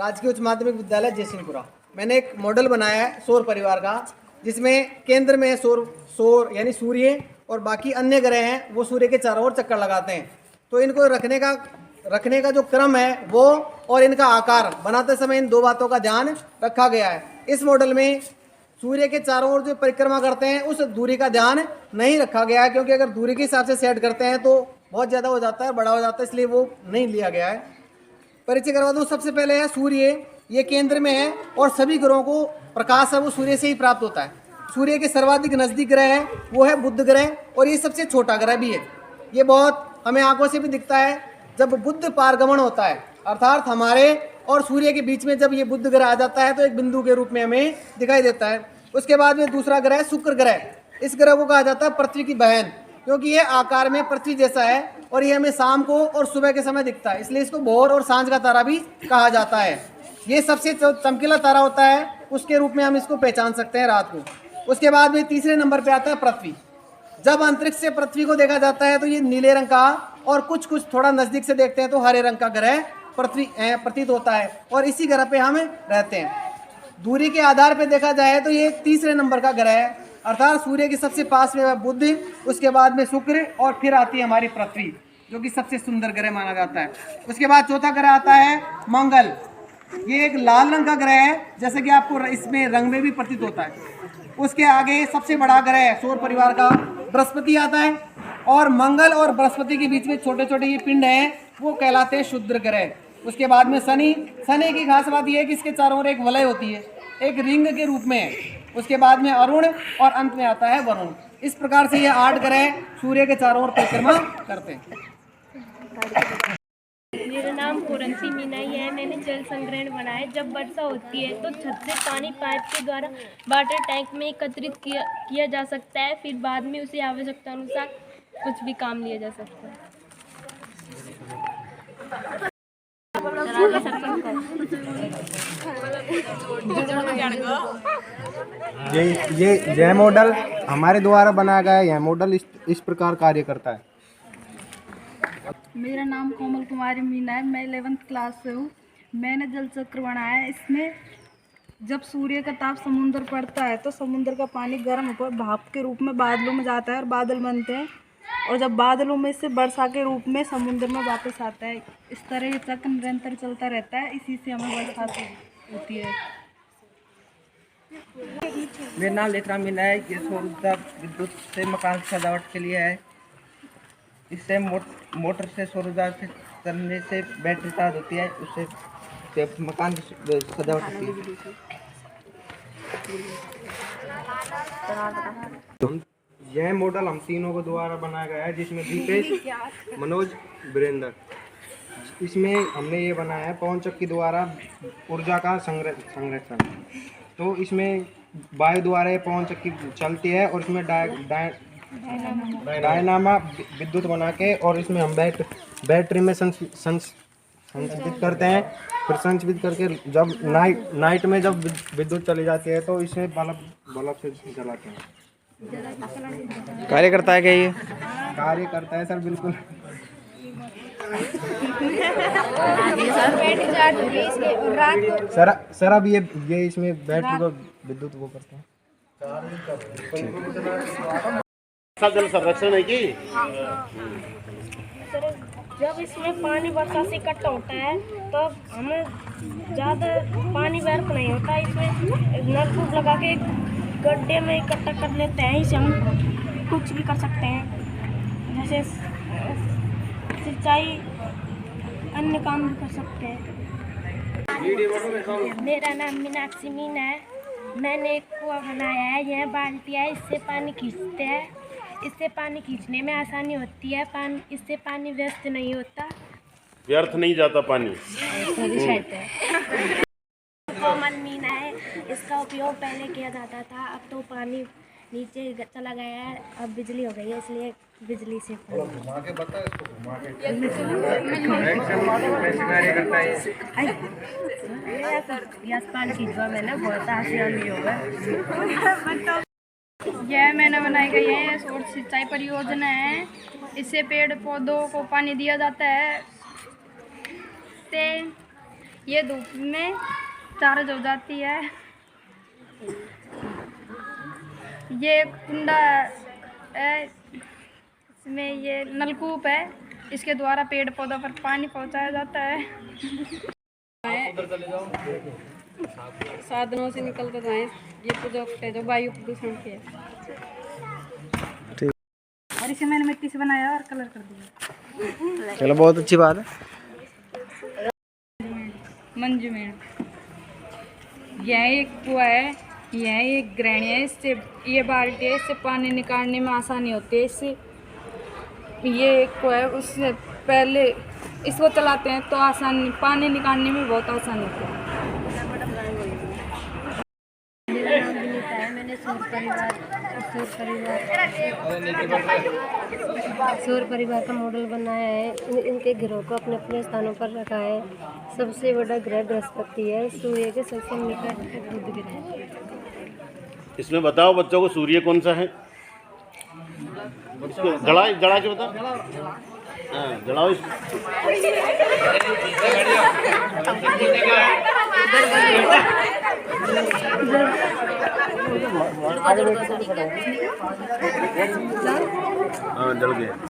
राजकीय उच्च माध्यमिक विद्यालय जयसिंहपुरा। मैंने एक मॉडल बनाया है सौर परिवार का, जिसमें केंद्र में सौर यानी सूर्य और बाकी अन्य ग्रह हैं वो सूर्य के चारों ओर चक्कर लगाते हैं। तो इनको रखने का जो क्रम है वो और इनका आकार बनाते समय इन दो बातों का ध्यान रखा गया है। इस मॉडल में सूर्य के चारों ओर जो परिक्रमा करते हैं उस दूरी का ध्यान नहीं रखा गया है, क्योंकि अगर दूरी के हिसाब से सेट करते हैं तो बहुत ज़्यादा हो जाता है, बड़ा हो जाता है, इसलिए वो नहीं लिया गया है। परिचय करवा दूं। सबसे पहले है सूर्य, ये केंद्र में है और सभी ग्रहों को प्रकाश है वो सूर्य से ही प्राप्त होता है। सूर्य के सर्वाधिक नजदीक ग्रह है वो है बुध ग्रह, और ये सबसे छोटा ग्रह भी है। ये बहुत हमें आंखों से भी दिखता है। जब बुध पारगमन होता है अर्थात हमारे और सूर्य के बीच में जब ये बुध ग्रह आ जाता है तो एक बिंदु के रूप में हमें दिखाई देता है। उसके बाद में दूसरा ग्रह है शुक्र ग्रह। इस ग्रह को कहा जाता है पृथ्वी की बहन, क्योंकि ये आकार में पृथ्वी जैसा है और ये हमें शाम को और सुबह के समय दिखता है, इसलिए इसको भोर और सांझ का तारा भी कहा जाता है। ये सबसे चमकीला तारा होता है, उसके रूप में हम इसको पहचान सकते हैं रात को। उसके बाद में तीसरे नंबर पे आता है पृथ्वी। जब अंतरिक्ष से पृथ्वी को देखा जाता है तो ये नीले रंग का और कुछ थोड़ा नजदीक से देखते हैं तो हरे रंग का ग्रह पृथ्वी प्रतीत होता है, और इसी ग्रह पे हम रहते हैं। दूरी के आधार पर देखा जाए तो ये तीसरे नंबर का ग्रह है, अर्थात सूर्य के सबसे पास में बुध, उसके बाद में शुक्र और फिर आती है हमारी पृथ्वी, जो कि सबसे सुंदर ग्रह माना जाता है। उसके बाद चौथा ग्रह आता है मंगल। ये एक लाल रंग का ग्रह है, जैसे कि आपको इसमें रंग में भी प्रतीत होता है। उसके आगे सबसे बड़ा ग्रह सौर परिवार का बृहस्पति आता है, और मंगल और बृहस्पति के बीच में छोटे छोटे ये पिंड हैं वो कहलाते हैं क्षुद्र ग्रह। उसके बाद में शनि की खास बात यह है कि इसके चारों ओर एक वलय होती है, एक रिंग के रूप में है। उसके बाद में अरुण और अंत में आता है वरुण। इस प्रकार से ये 8 ग्रह सूर्य के चारों ओर परिक्रमा करते हैं। मेरा नाम कोरंसी मीनाई है। मैंने जल संग्रहण बनाया। जब वर्षा होती है तो छत से पानी पाइप के द्वारा वाटर टैंक में एकत्रित किया जा सकता है, फिर बाद में उसे आवश्यकता अनुसार कुछ भी काम लिया जा सकता है। यह मॉडल हमारे द्वारा बनाया गया है। यह मॉडल इस प्रकार कार्य करता है। मेरा नाम कोमल कुमारी मीना है। मैं 11th क्लास से हूँ। मैंने जल चक्र बनाया है। इसमें जब सूर्य का ताप समुद्र पड़ता है तो समुद्र का पानी गर्म होकर भाप के रूप में बादलों में जाता है और बादल बनते हैं, और जब बादलों में से वर्षा के रूप में समुद्र में वापस आता है। इस तरह ये चक्र निरंतर चलता रहता है। इसी से हमें वर्षा होती है। मेरा नाम लेखराम मीना है। ये सौर ऊर्जा विद्युत से मकान की सजावट के लिए है। इससे मोटर से सौर ऊर्जा से करने से बैटरी चार्ज होती है, उससे मकान की सजावट होती है। यह मॉडल हम तीनों को द्वारा बनाया गया है, जिसमें दीपेश, मनोज, वीरेंद्र। इसमें हमने ये बनाया है पवन चक्की द्वारा ऊर्जा का संरक्षण। तो इसमें वायु द्वारा पवन चक्की चलती है, और इसमें डायनामा विद्युत बना के, और इसमें हम बैटरी में संचित करते हैं। फिर संचित करके जब नाइट में जब विद्युत चली जाती है तो इसे बल्ब से जलाते हैं। कार्य करता है क्या ये? कार्य करता है सर, बिल्कुल। सर अब ये इसमें बैटरी को विद्युत वो करते हैं। जल संरक्षण है कि जब इसमें पानी वर्षा से इकट्ठा होता है तब हमें ज़्यादा पानी व्यर्थ नहीं होता। इसमें नलकूप लगा के गड्ढे में इकट्ठा कर लेते हैं। इससे हम कुछ भी कर सकते हैं, जैसे सिंचाई, अन्य काम भी कर सकते हैं। मेरा नाम मीनाक्षी मीना है। मैंने एक कुआं बनाया है। यह बाल्टी है, इससे पानी खींचते हैं। इससे पानी खींचने में आसानी होती है। इससे पानी व्यर्थ नहीं होता, व्यर्थ नहीं जाता पानी। कोमल मीना है। इसका उपयोग पहले किया जाता था, अब तो पानी नीचे चला गया है, अब बिजली हो गई है, इसलिए बिजली से पानी खींचवा मैंने बहुत आसानी होगा। यह मैंने बनाई गई है सौर सिंचाई परियोजना है। इससे पेड़ पौधों को पानी दिया जाता है। ये धूप में चार्ज हो जाती है। ये एक कुंडा है, इसमें ये नलकूप है, इसके द्वारा पेड़ पौधों पर पानी पहुंचाया जाता है। साधनों से निकल कर जाए, ये प्रोजेक्ट है जो वायु प्रदूषण के है। और इसे मैंने मिट्टी से बनाया और कलर कर दिया। चलो बहुत अच्छी बात है। मंजू में यह एक कुआ है, यह एक ग्रहणी है, इससे ये बाल्टी है, इससे पानी निकालने में आसानी होती है। इससे ये एक कुआ है, उससे पहले इसको चलाते हैं तो आसानी, पानी निकालने में बहुत आसानी होती है। मेरा नाम विनीता है। मैंने सौर परिवार का मॉडल बनाया है। इनके ग्रहों को अपने अपने स्थानों पर रखा है। सबसे बड़ा ग्रह बृहस्पति है, सूर्य के सबसे निकट बुध ग्रह है। इसमें बताओ बच्चों को सूर्य कौन सा है? इसको जड़ा के बताओ। हाँ, जड़ाओ इसको। हाँ, जल गया।